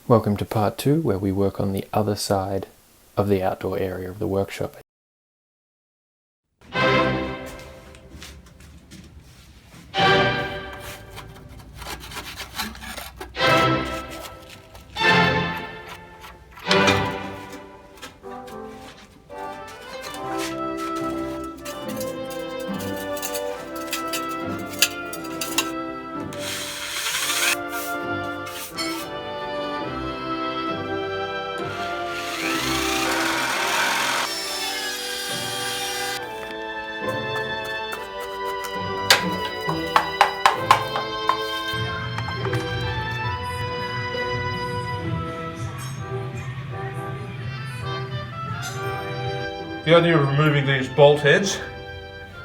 Welcome to part 2, where we work on the other side of the outdoor area of the workshop. The idea of removing these bolt heads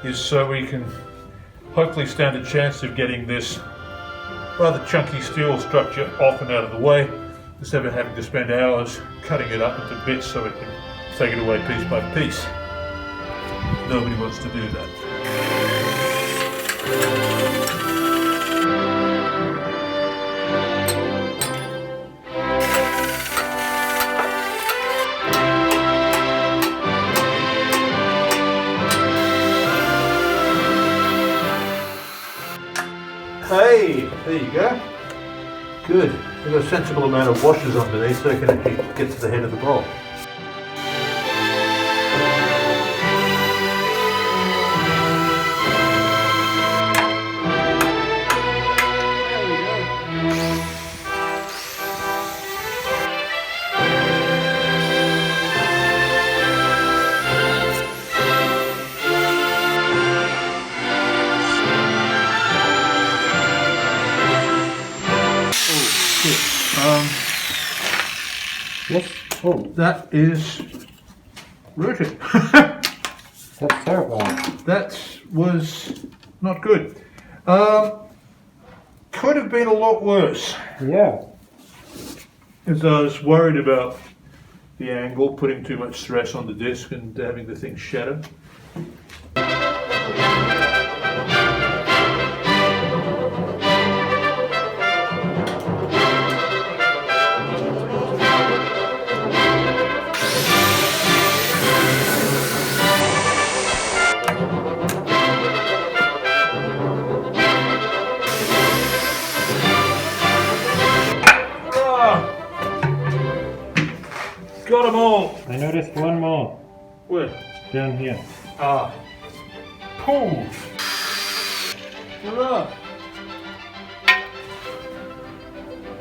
is so we can hopefully stand a chance of getting this rather chunky steel structure off and out of the way, instead of having to spend hours cutting it up into bits so we can take it away piece by piece. Nobody wants to do that. Hey, there you go. Good. We've got a sensible amount of washers underneath so it can actually get to the head of the bolt. Yes? Oh, That is rooted. that's terrifying. That was not good. Could have been a lot worse, Yeah. as I was worried about the angle, putting too much stress on the disc and having the thing shatter. Got them all. I noticed one more Where? down here. Ah. Pull. Hurrah.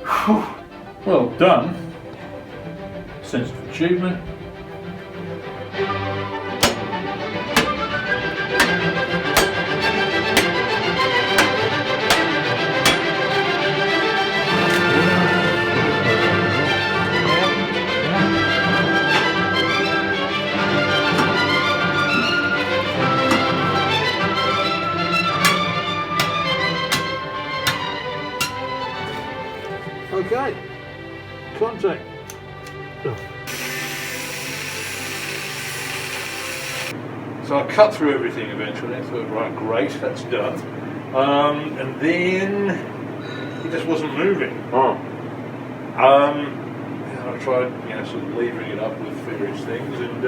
Whew. Well done. Sense of achievement. Okay, contact. So I cut through everything eventually. I thought, right, great, that's done. And then it just wasn't moving. And I tried, sort of levering it up with various things, and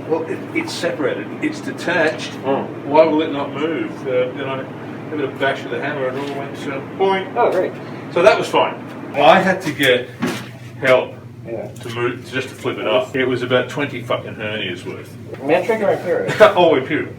well, it's separated. It's detached. Why will it not move? Then I gave it a bash with the hammer, and it all went boing. Oh, great. So that was fine. I had to get help Yeah. to move, just to flip it up. It was about 20 fucking hernias worth. Metric or imperial? Oh, imperial.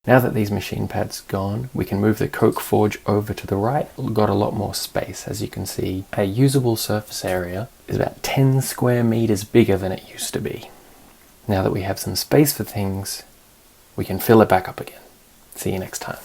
Now that these machine pads gone, we can move the Coke Forge over to the right. We've got a lot more space. As you can see, our usable surface area is about 10 square meters bigger than it used to be. Now that we have some space for things, we can fill it back up again. See you next time.